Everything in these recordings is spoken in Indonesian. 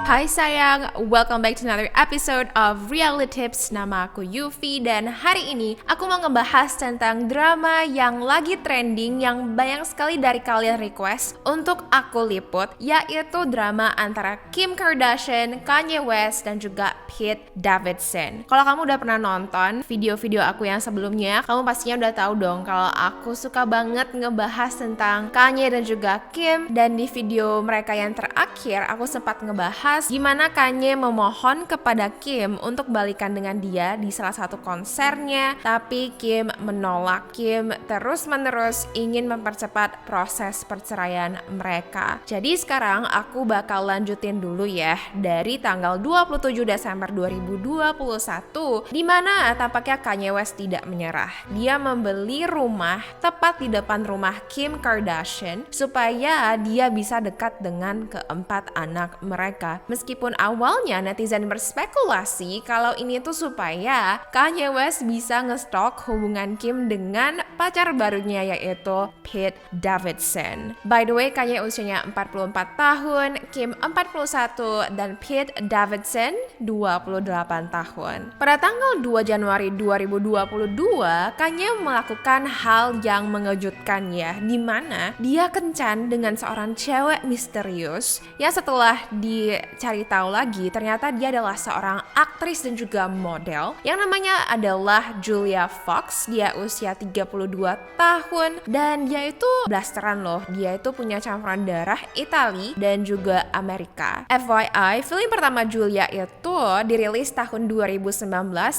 Hai sayang, welcome back to another episode of Reality Tips. Nama aku Yufi dan hari ini aku mau ngebahas tentang drama yang lagi trending yang banyak sekali dari kalian request untuk aku liput, yaitu drama antara Kim Kardashian, Kanye West, dan juga Pete Davidson. Kalau kamu udah pernah nonton video-video aku yang sebelumnya, kamu pastinya udah tahu dong kalau aku suka banget ngebahas tentang Kanye dan juga Kim, dan di video mereka yang terakhir aku sempat ngebahas gimana Kanye memohon kepada Kim untuk balikan dengan dia di salah satu konsernya, tapi Kim menolak. Kim terus-menerus ingin mempercepat proses perceraian mereka. Jadi sekarang aku bakal lanjutin dulu ya dari tanggal 27 Desember 2021, di mana tampaknya Kanye West tidak menyerah. Dia membeli rumah tepat di depan rumah Kim Kardashian supaya dia bisa dekat dengan keempat anak mereka. Meskipun awalnya netizen berspekulasi kalau ini tuh supaya Kanye West bisa ngestok hubungan Kim dengan pacar barunya yaitu Pete Davidson. By the way, Kanye usianya 44 tahun, Kim 41, dan Pete Davidson 28 tahun. Pada tanggal 2 Januari 2022, Kanye melakukan hal yang mengejutkan ya, di mana dia kencan dengan seorang cewek misterius yang setelah dicari tahu lagi ternyata dia adalah seorang aktris dan juga model yang namanya adalah Julia Fox. Dia usia 32 tahun dan dia itu blasteran loh. Dia itu punya campuran darah Itali dan juga Amerika. FYI, film pertama Julia itu dirilis tahun 2019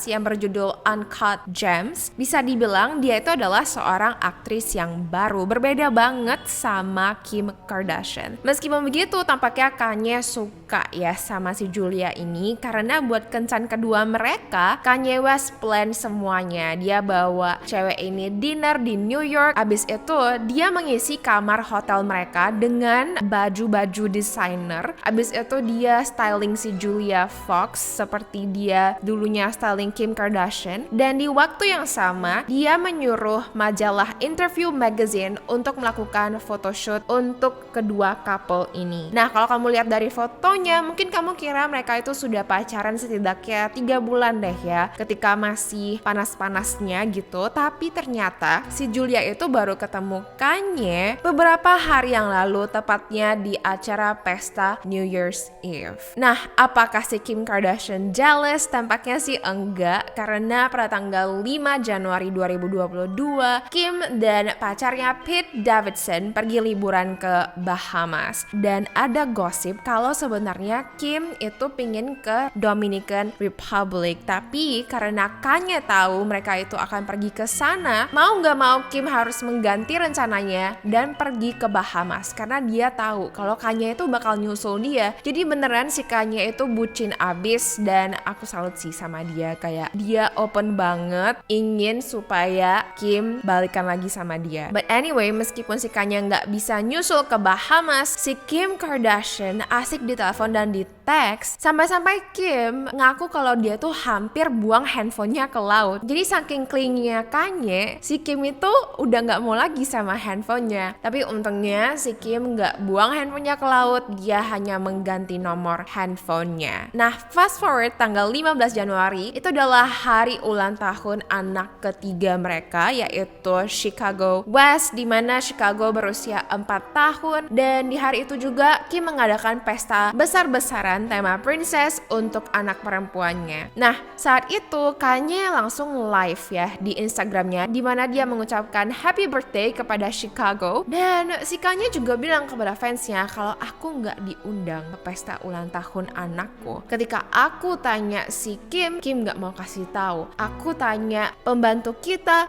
yang berjudul Uncut Gems. Bisa dibilang dia itu adalah seorang aktris yang baru, berbeda banget sama Kim Kardashian. Meskipun begitu, tampaknya Kanye suka ya sama si Julia ini, karena buat kencan kedua mereka, Kanye West plan semuanya. Dia bawa cewek ini dinner di New York. Abis itu dia mengisi kamar hotel mereka dengan baju-baju desainer. Abis itu dia styling si Julia Fox seperti dia dulunya styling Kim Kardashian. Dan di waktu yang sama, dia menyuruh majalah Interview Magazine untuk melakukan photoshoot untuk kedua couple ini. Nah, kalau kamu lihat dari fotonya, mungkin kamu kira mereka itu sudah pacaran setidaknya 3 bulan deh ya, ketika masih panas-panasnya gitu. Tapi ternyata si Julia itu baru ketemu Kanye beberapa hari yang lalu, tepatnya di acara pesta New Year's Eve. Nah, apakah si Kim Kardashian jealous? Tampaknya sih enggak, karena pada tanggal 5 Januari 2022, Kim dan pacarnya Pete Davidson pergi liburan ke Bahamas. Dan ada gosip kalau sebenarnya Kim itu pingin ke Dominican Republic, tapi karena Kanye tahu mereka itu akan pergi ke sana, mau nggak mau Kim harus mengganti rencananya dan pergi ke Bahamas karena dia tahu kalau Kanye itu bakal nyusul dia. Jadi beneran si Kanye itu bucin abis, dan aku salut sih sama dia, kayak dia open banget ingin supaya Kim balikan lagi sama dia. But anyway, meskipun si Kanye nggak bisa nyusul ke Bahamas, si Kim Kardashian asik ditelepon dan di teks, sampai-sampai Kim ngaku kalau dia tuh hampir buang handphonenya ke laut. Jadi saking clingnya Kanye, si Kim itu udah nggak mau lagi sama handphonenya. Tapi untungnya si Kim nggak buang handphonenya ke laut, dia hanya mengganti nomor handphonenya. Nah, fast forward tanggal 15 Januari, itu adalah hari ulang tahun anak ketiga mereka, yaitu Chicago West, di mana Chicago berusia 4 tahun. Dan di hari itu juga Kim mengadakan pesta besar-besaran tema princess untuk anak perempuannya. Nah, saat itu Kanye langsung live ya di Instagramnya, di mana dia mengucapkan happy birthday kepada Chicago. Dan si Kanye juga bilang kepada fansnya kalau aku nggak diundang ke pesta ulang tahun anakku. Ketika aku tanya si Kim nggak mau kasih tahu. Aku tanya pembantu kita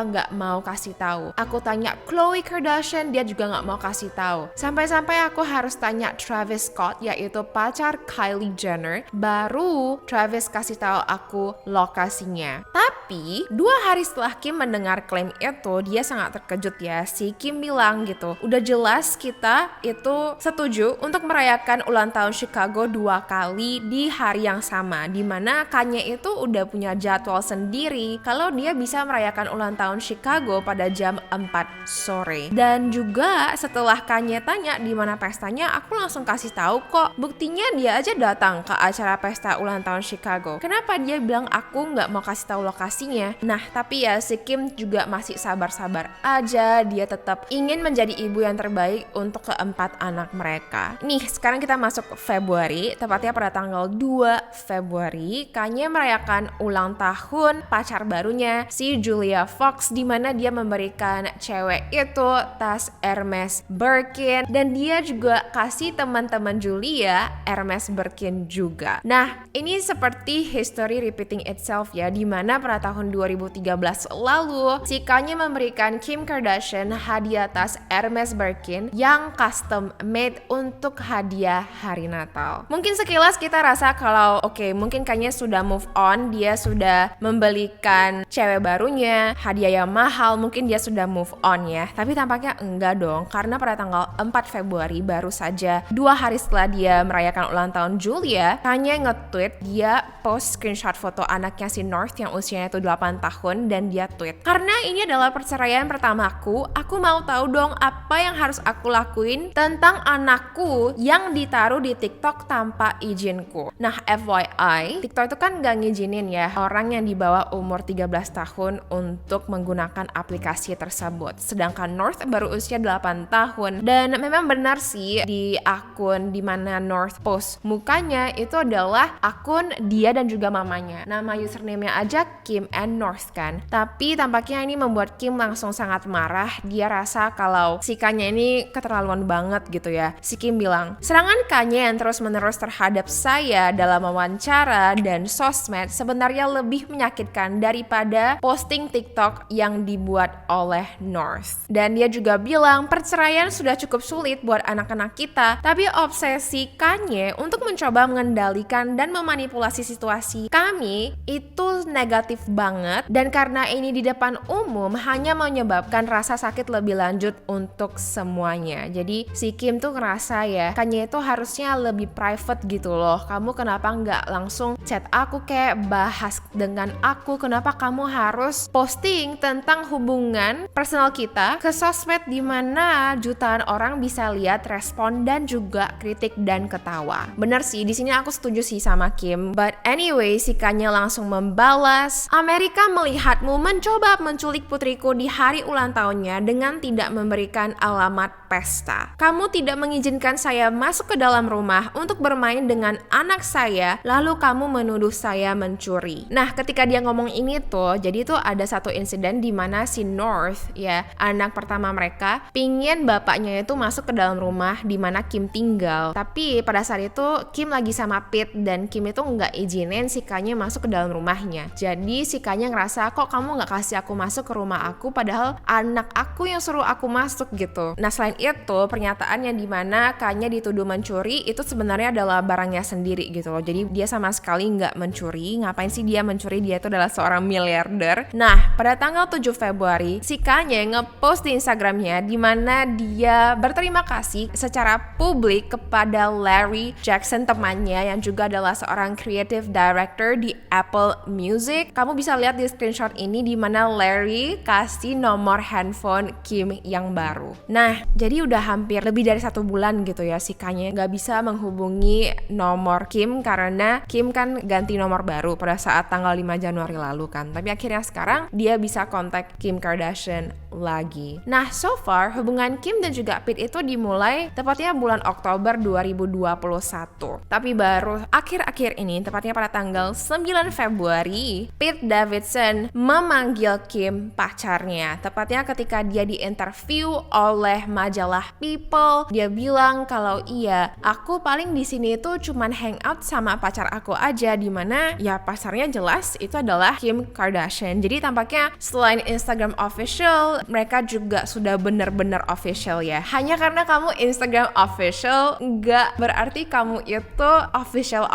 nggak mau kasih tahu. Aku tanya Khloe Kardashian, dia juga nggak mau kasih tahu. Sampai-sampai aku harus tanya Travis Scott, yaitu pacar Kylie Jenner, baru Travis kasih tahu aku lokasinya. Tapi 2 hari setelah Kim mendengar klaim itu, dia sangat terkejut ya. Si Kim bilang gitu, udah jelas kita itu setuju untuk merayakan ulang tahun Chicago 2 kali di hari yang sama, dimana Kanye itu udah punya jadwal sendiri kalau dia bisa merayakan ulang tahun Chicago pada jam 4 sore. Dan juga setelah Kanye tanya di mana pestanya, aku langsung kasih tahu kok kok. Buktinya dia aja datang ke acara pesta ulang tahun Chicago. Kenapa dia bilang aku nggak mau kasih tahu lokasinya? Nah, tapi ya si Kim juga masih sabar-sabar aja. Dia tetap ingin menjadi ibu yang terbaik untuk keempat anak mereka. Nih, sekarang kita masuk Februari, tepatnya pada tanggal 2 Februari, Kanye merayakan ulang tahun pacar barunya si Julia Fox, di mana dia memberikan cewek itu tas Hermes Birkin dan dia juga kasih teman-teman Julia Hermes Birkin juga. Nah, ini seperti history repeating itself ya, di mana pada tahun 2013 lalu si Kanye memberikan Kim Kardashian hadiah tas Hermes Birkin yang custom made untuk hadiah hari Natal. Mungkin sekilas kita rasa kalau oke, mungkin Kanye sudah move on, dia sudah membelikan cewek barunya hadiah yang mahal, mungkin dia sudah move on ya. Tapi tampaknya enggak dong, karena pada tanggal 4 Februari baru saja 2 hari setelah dia merayakan ulang tahun Julia, Kanye nge-tweet, dia post screenshot foto anaknya si North yang usianya itu 8 tahun dan dia tweet, "Karena ini adalah perceraian pertamaku, aku mau tahu dong apa yang harus aku lakuin tentang anakku yang ditaruh di TikTok tanpa izinku." Nah, FYI, TikTok itu kan gak ngizinin ya orang yang di bawah umur 13 tahun untuk menggunakan aplikasi tersebut. Sedangkan North baru usia 8 tahun. Dan memang benar sih, di akun dimana North post mukanya itu adalah akun dia dan juga mamanya. Nama username-nya aja Kim and North kan. Tapi tampaknya ini membuat Kim langsung sangat marah. Dia rasa kalau si Kanye ini keterlaluan banget gitu ya. Si Kim bilang, "Serangan Kanye yang terus-menerus terhadap saya dalam wawancara dan sosmed sebenarnya lebih menyakitkan daripada posting TikTok yang dibuat oleh North." Dan dia juga bilang, "Perceraian sudah cukup sulit buat anak-anak kita, tapi obsesi Kanye untuk mencoba mengendalikan dan memanipulasi situasi kami itu negatif banget, dan karena ini di depan umum hanya menyebabkan rasa sakit lebih lanjut untuk semuanya." Jadi si Kim tuh ngerasa ya, Kanye itu harusnya lebih private gitu loh. Kamu kenapa nggak langsung chat aku, kayak bahas dengan aku? Kenapa kamu harus posting tentang hubungan personal kita ke sosmed di mana jutaan orang bisa lihat, respon dan juga kritik dan ketawa? Bener sih, di sini aku setuju sih sama Kim. But anyway, si Kanye langsung membalas, "Amerika melihatmu mencoba menculik putriku di hari ulang tahunnya dengan tidak memberikan alamat pesta. Kamu tidak mengizinkan saya masuk ke dalam rumah untuk bermain dengan anak saya, lalu kamu menuduh saya mencuri." Nah, ketika dia ngomong ini tuh, jadi tuh ada satu insiden di mana si North ya, anak pertama mereka, pingin bapaknya itu masuk ke dalam rumah di mana Kim tinggal. Tapi pada saat itu Kim lagi sama Pete dan Kim itu nggak izinin si Kanye masuk ke dalam rumahnya. Jadi si Kanye ngerasa, kok kamu nggak kasih aku masuk ke rumah aku padahal anak aku yang suruh aku masuk gitu. Nah, selain itu pernyataannya di mana Kanye dituduh mencuri itu sebenarnya adalah barangnya sendiri gitu loh. Jadi dia sama sekali nggak mencuri. Ngapain sih dia mencuri? Dia itu adalah seorang miliarder. Nah, pada tanggal 7 Februari si Kanye ngepost di Instagramnya di mana dia berterima kasih secara publik kepada Larry Jackson, temannya yang juga adalah seorang creative director di Apple Music. Kamu bisa lihat di screenshot ini di mana Larry kasih nomor handphone Kim yang baru. Nah, jadi udah hampir lebih dari 1 bulan gitu ya si Kanye gak bisa menghubungi nomor Kim karena Kim kan ganti nomor baru pada saat tanggal 5 Januari lalu kan. Tapi akhirnya sekarang dia bisa kontak Kim Kardashian lagi. Nah, so far hubungan Kim dan juga Pete itu dimulai tepatnya bulan Oktober 2021. Tapi baru akhir-akhir ini, tepatnya pada tanggal 9 Februari, Pete Davidson memanggil Kim pacarnya. Tepatnya ketika dia diinterview oleh majalah People, dia bilang kalau iya, aku paling di sini itu cuman hangout sama pacar aku aja, dimana ya pasarnya jelas itu adalah Kim Kardashian. Jadi tampaknya selain Instagram official, mereka juga sudah benar-benar official ya. Hanya karena kamu Instagram official nggak berarti kamu itu official.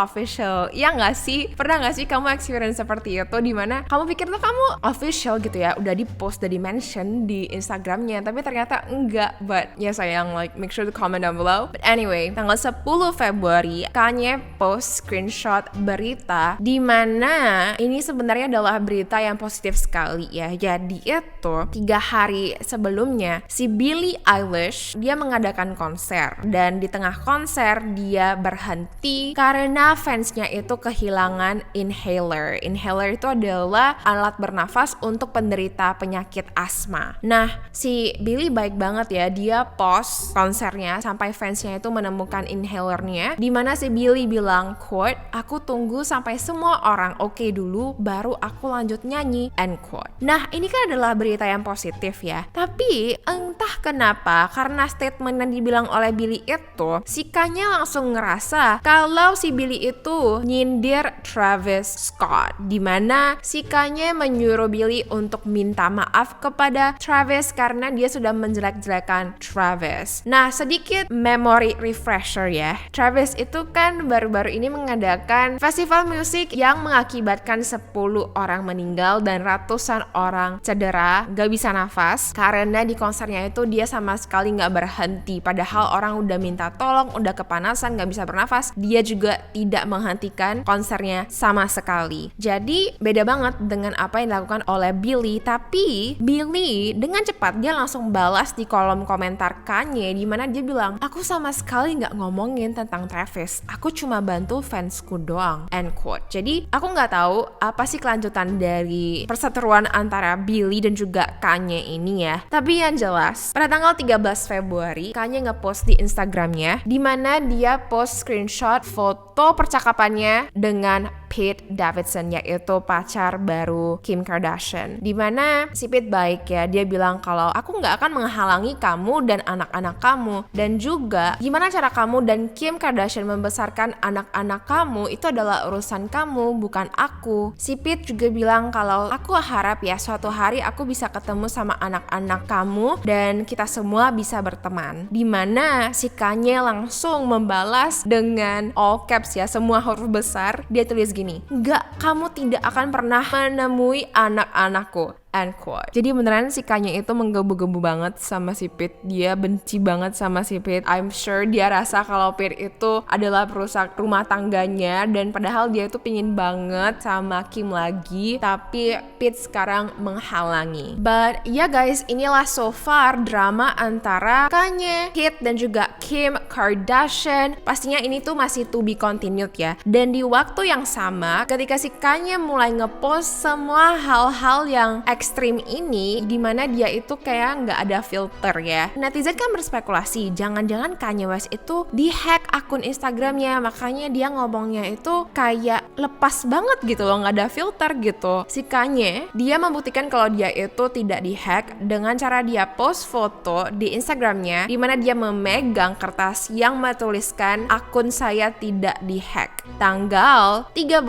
Ya nggak sih? Pernah nggak sih kamu experience seperti itu, dimana kamu pikir tuh kamu official gitu ya, udah di post, udah di mention di Instagramnya, tapi ternyata enggak. But ya sayang, like make sure to comment down below. But anyway, tanggal 10 Februari Kanye post screenshot berita di mana ini sebenarnya adalah berita yang positif sekali ya. Jadi itu 3 hari sebelumnya si Billie Eilish dia mengadakan konser, dan di tengah konser konser dia berhenti karena fansnya itu kehilangan inhaler. Inhaler itu adalah alat bernafas untuk penderita penyakit asma. Nah, si Billy baik banget ya, dia pause konsernya sampai fansnya itu menemukan inhalernya, dimana si Billy bilang, quote, aku tunggu sampai semua orang oke dulu baru aku lanjut nyanyi, end quote. Nah, ini kan adalah berita yang positif ya, tapi entah kenapa karena statement yang dibilang oleh Billy itu, si Kanye langsung ngerasa kalau si Billy itu nyindir Travis Scott, dimana si Kanye menyuruh Billy untuk minta maaf kepada Travis karena dia sudah menjelek-jelekan Travis. Nah, sedikit memory refresher ya, Travis itu kan baru-baru ini mengadakan festival musik yang mengakibatkan 10 orang meninggal dan ratusan orang cedera, gak bisa nafas karena di konsernya itu dia sama sekali gak berhenti, padahal orang udah minta tolong, udah kepanasan, gak bisa bernafas, dia juga tidak menghentikan konsernya sama sekali. Jadi beda banget dengan apa yang dilakukan oleh Billy, tapi Billy dengan cepat dia langsung balas di kolom komentar Kanye, dimana dia bilang, aku sama sekali gak ngomongin tentang Travis, aku cuma bantu fansku doang, end quote. Jadi aku gak tahu apa sih kelanjutan dari perseteruan antara Billy dan juga Kanye ini ya. Tapi yang jelas, pada tanggal 13 Februari, Kanye ngepost di Instagramnya, dimana dia post screenshot foto percakapannya dengan Pete Davidson, yaitu pacar baru Kim Kardashian. Dimana si Pete baik ya, dia bilang kalau aku gak akan menghalangi kamu dan anak-anak kamu, dan juga gimana cara kamu dan Kim Kardashian membesarkan anak-anak kamu itu adalah urusan kamu, bukan aku. Si Pete juga bilang kalau aku harap ya suatu hari aku bisa ketemu sama anak-anak kamu dan kita semua bisa berteman. Dimana si Kanye langsung membalas dengan all caps ya, semua huruf besar, dia tulis gini, enggak, kamu tidak akan pernah menemui anak-anakku, end quote. Jadi beneran si Kanye itu menggebu-gebu banget sama si Pete. Dia benci banget sama si Pete. I'm sure dia rasa kalau Pete itu adalah perusak rumah tangganya, dan padahal dia itu pingin banget sama Kim lagi, tapi Pete sekarang menghalangi. But ya guys, inilah so far drama antara Kanye, Pete, dan juga Kim Kardashian. Pastinya ini tuh masih to be continued ya. Dan di waktu yang sama, ketika si Kanye mulai ngepost semua hal-hal yang ekstrim ini, dimana dia itu kayak nggak ada filter ya, netizen kan berspekulasi jangan-jangan Kanye West itu dihack akun Instagramnya, makanya dia ngomongnya itu kayak lepas banget gitu loh, nggak ada filter gitu. Si Kanye, dia membuktikan kalau dia itu tidak dihack dengan cara dia post foto di Instagramnya, dimana dia memegang kertas yang menuliskan akun saya tidak dihack, tanggal 13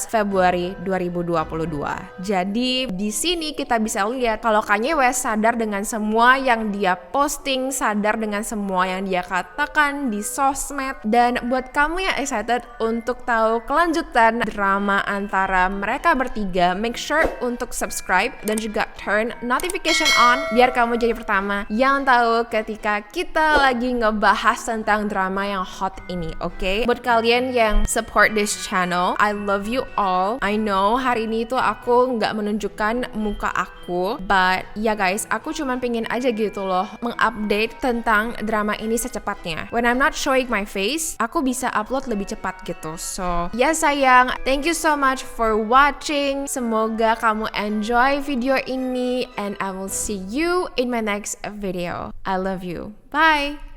Februari 2022. Jadi di sini kita bisa lihat kalau Kanye West sadar dengan semua yang dia posting, sadar dengan semua yang dia katakan di sosmed. Dan buat kamu yang excited untuk tahu kelanjutan drama antara mereka bertiga, make sure untuk subscribe dan juga turn notification on biar kamu jadi pertama yang tahu ketika kita lagi ngebahas tentang drama yang hot ini, oke? Buat kalian yang support this channel, I love you all. I know hari ini tuh aku nggak menunjukkan muka aku, but ya guys, aku cuma pengen aja gitu loh mengupdate tentang drama ini secepatnya. When I'm not showing my face, aku bisa upload lebih cepat gitu. So ya sayang, thank you so much for watching. Semoga kamu enjoy video ini, and I will see you in my next video. I love you. Bye.